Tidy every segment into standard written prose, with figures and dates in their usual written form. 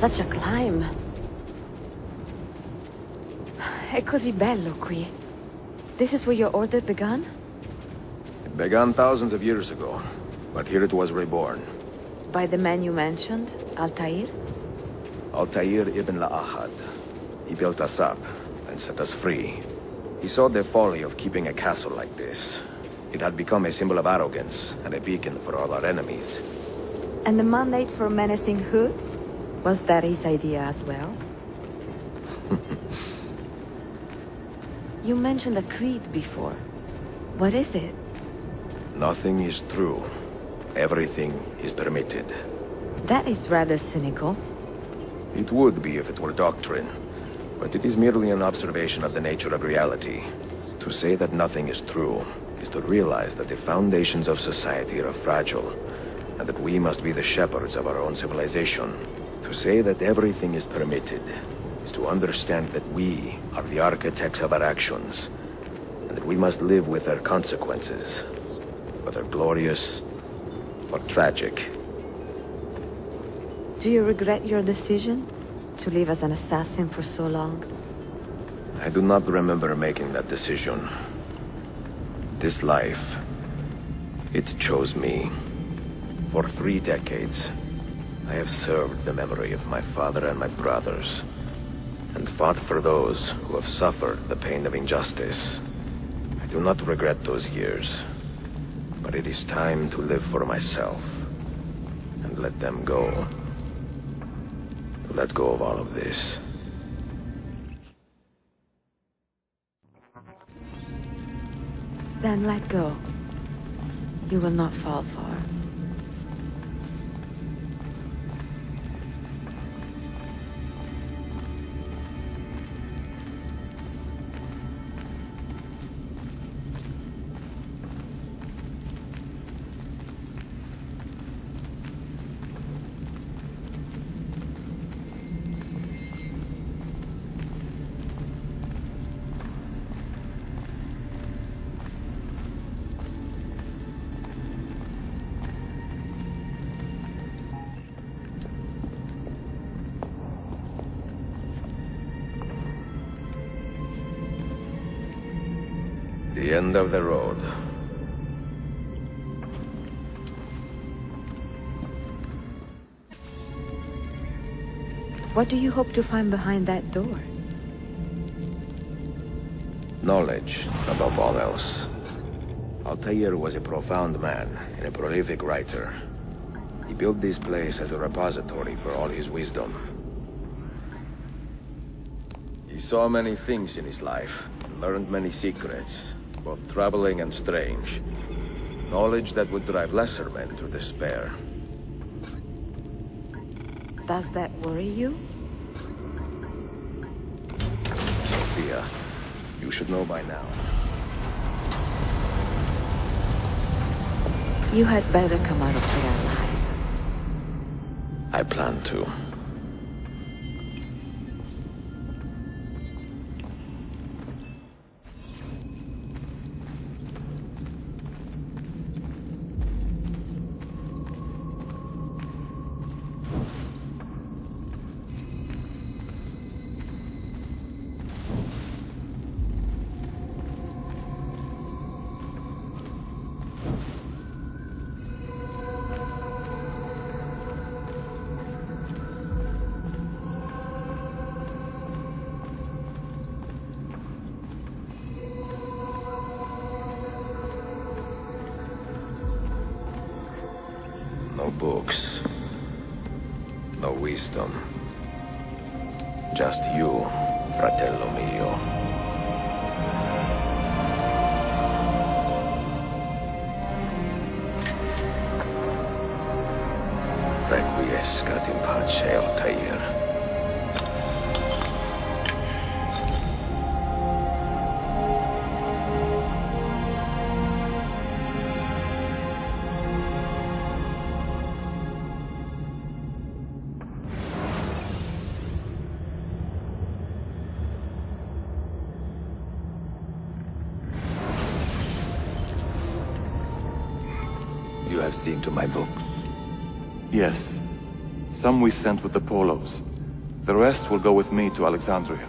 Such a climb. È così bello qui. This is where your order began? It began thousands of years ago, but here it was reborn. By the man you mentioned, Altair? Altair ibn La'ahad. He built us up and set us free. He saw the folly of keeping a castle like this. It had become a symbol of arrogance and a beacon for all our enemies. And the mandate for menacing hoods? Was that his idea as well? You mentioned a creed before. What is it? Nothing is true. Everything is permitted. That is rather cynical. It would be if it were doctrine, but it is merely an observation of the nature of reality. To say that nothing is true is to realize that the foundations of society are fragile, and that we must be the shepherds of our own civilization. To say that everything is permitted is to understand that we are the architects of our actions, and that we must live with their consequences, whether glorious or tragic. Do you regret your decision to live as an assassin for so long? I do not remember making that decision. This life, it chose me. For 3 decades, I have served the memory of my father and my brothers, and fought for those who have suffered the pain of injustice. I do not regret those years, but it is time to live for myself, and let them go. Let go of all of this. Then let go. You will not fall far. The end of the road. What do you hope to find behind that door? Knowledge, above all else. Altair was a profound man and a prolific writer. He built this place as a repository for all his wisdom. He saw many things in his life, and learned many secrets, both troubling and strange. Knowledge that would drive lesser men to despair. Does that worry you? Sophia, you should know by now. You had better come out of there alive. I plan to. No books. No wisdom. Just you, fratello mio. Requiescat in pace, Altair. You have seen to my books? Yes. Some we sent with the Polos. The rest will go with me to Alexandria.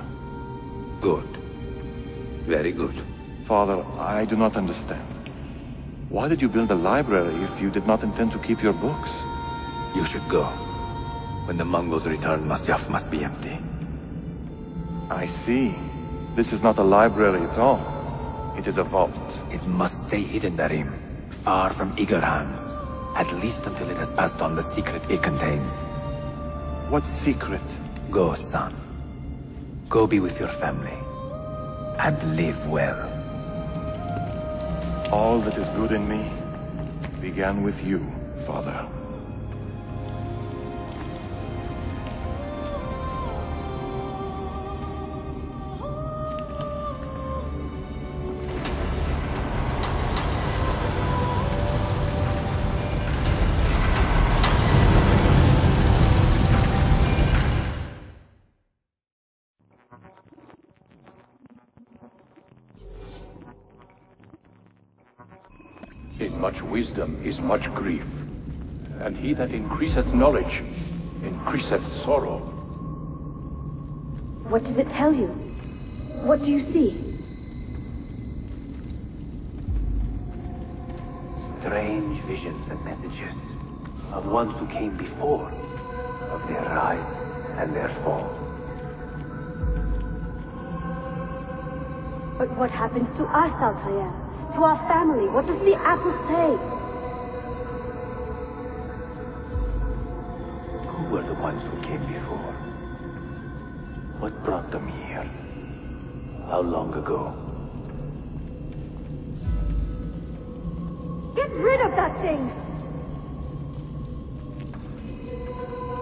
Good. Very good. Father, I do not understand. Why did you build a library if you did not intend to keep your books? You should go. When the Mongols return, Masyaf must be empty. I see. This is not a library at all. It is a vault. It must stay hidden, Darim. Far from eager hands. At least until it has passed on the secret it contains. What secret? Go, son. Go be with your family. And live well. All that is good in me began with you, Father. In much wisdom is much grief, and he that increaseth knowledge increaseth sorrow. What does it tell you? What do you see? Strange visions and messages of ones who came before, of their rise and their fall. But what happens to us, Altair? To our family? What does the apple say? Who were the ones who came before? What brought them here? How long ago? Get rid of that thing!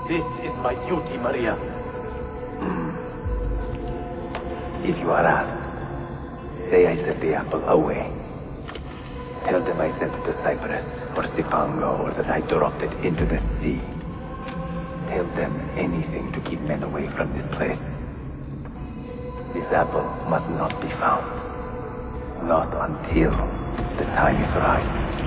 This is my duty, Maria. If you are asked, say I sent the apple away. Tell them I sent it to Cyprus, or Cipango, or that I dropped it into the sea. Tell them anything to keep men away from this place. This apple must not be found. Not until the time is right.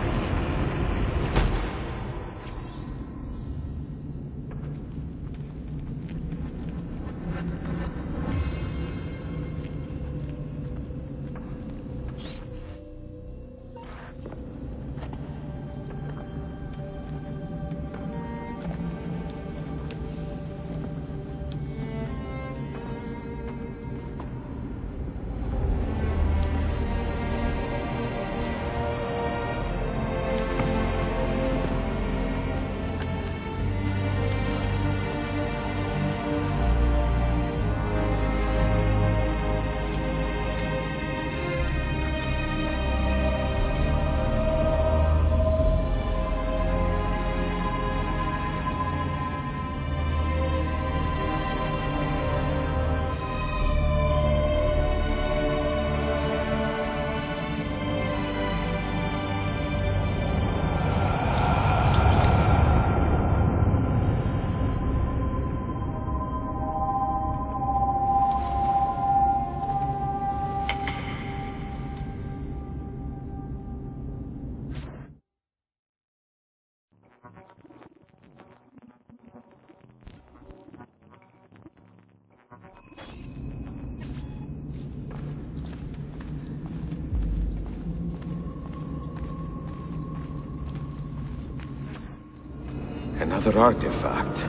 Another artifact.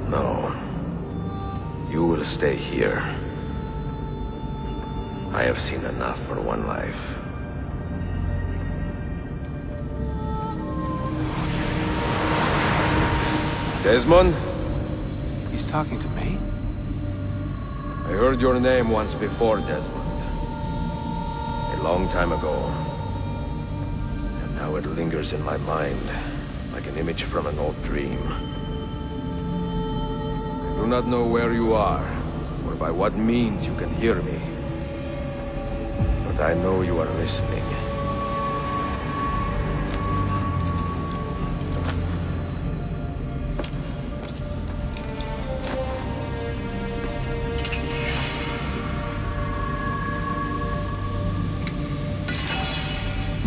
No. You will stay here. I have seen enough for one life. Desmond? He's talking to me? I heard your name once before, Desmond. A long time ago. And now it lingers in my mind, like an image from an old dream. I do not know where you are, or by what means you can hear me. But I know you are listening.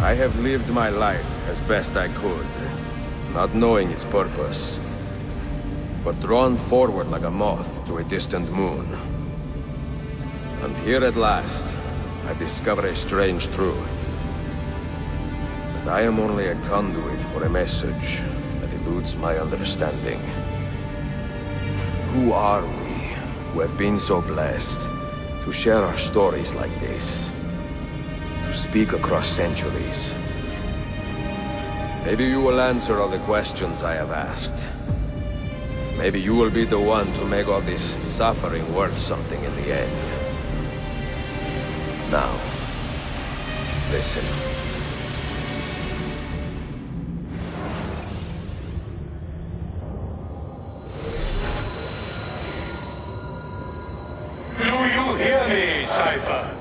I have lived my life as best I could. not knowing its purpose, but drawn forward like a moth to a distant moon. And here at last, I discover a strange truth. That I am only a conduit for a message that eludes my understanding. Who are we, who have been so blessed to share our stories like this? To speak across centuries? Maybe you will answer all the questions I have asked. Maybe you will be the one to make all this suffering worth something in the end. Now, listen. Do you hear me, Cypher?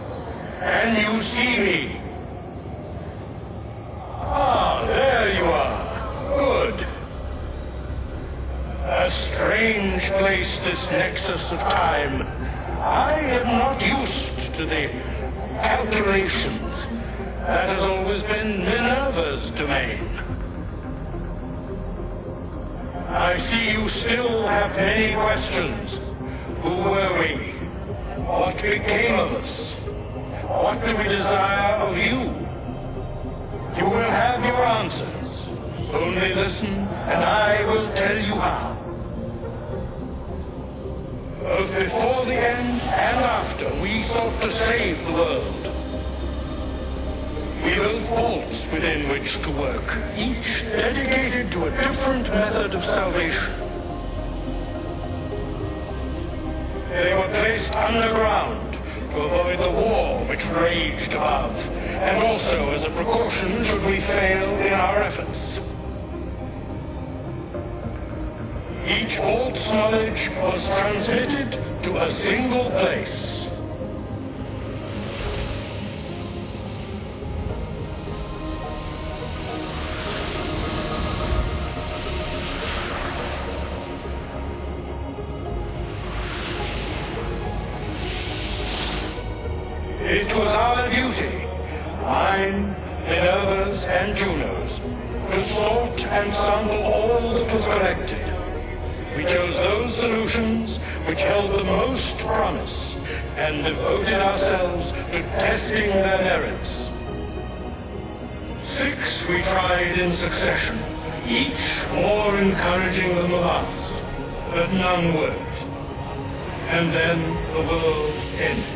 Can you see me? Ah, there you are. Good. A strange place, this nexus of time. I am not used to the calculations. That has always been Minerva's domain. I see you still have many questions. Who were we? What became of us? What do we desire of you? You will have your answers. Only listen, and I will tell you how. Both before the end and after, we sought to save the world. We built vaults within which to work, each dedicated to a different method of salvation. They were placed underground to avoid the war which raged above, and also as a precaution should we fail in our efforts. Each vault's knowledge was transmitted to a single place. It was our duty, mine, Minerva's, and Juno's, to sort and sample all that was collected. We chose those solutions which held the most promise, and devoted ourselves to testing their merits. 6 we tried in succession, each more encouraging than the last, but none worked. And then the world ended.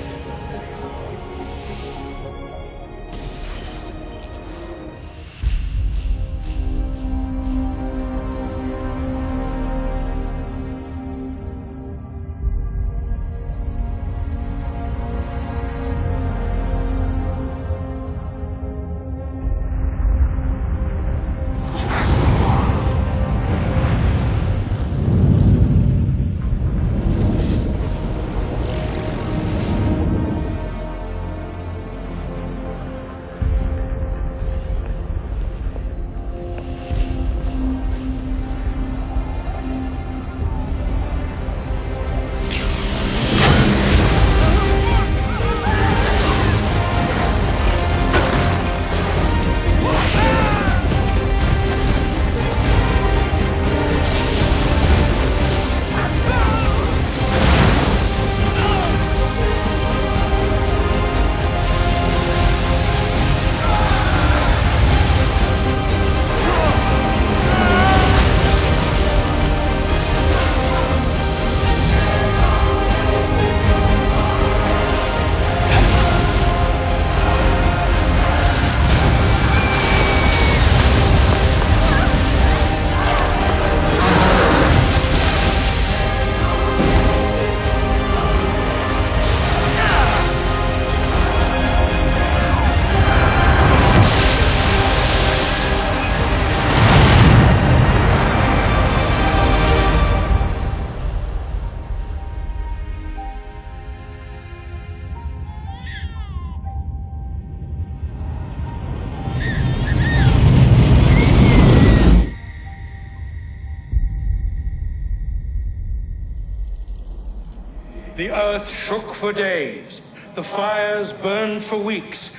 The earth shook for days, the fires burned for weeks,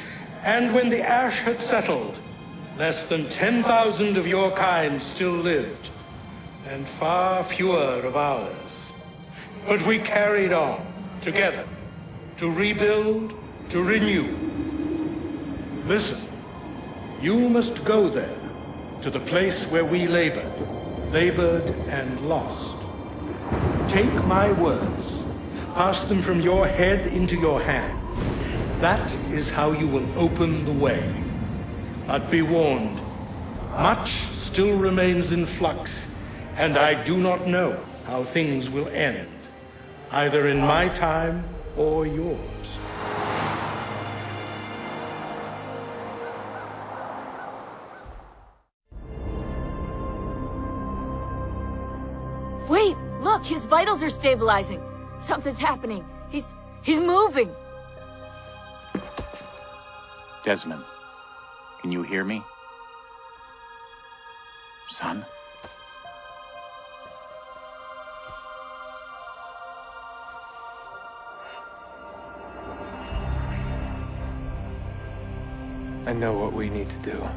and when the ash had settled, Less than 10,000 of your kind still lived, and far fewer of ours. But we carried on, together, to rebuild, to renew. Listen, you must go there, to the place where we labored and lost. Take my words, pass them from your head into your hands. That is how you will open the way. But be warned, much still remains in flux, and I do not know how things will end, either in my time or yours. Wait, look, his vitals are stabilizing. Something's happening. He's moving. Desmond, can you hear me? Son? I know what we need to do.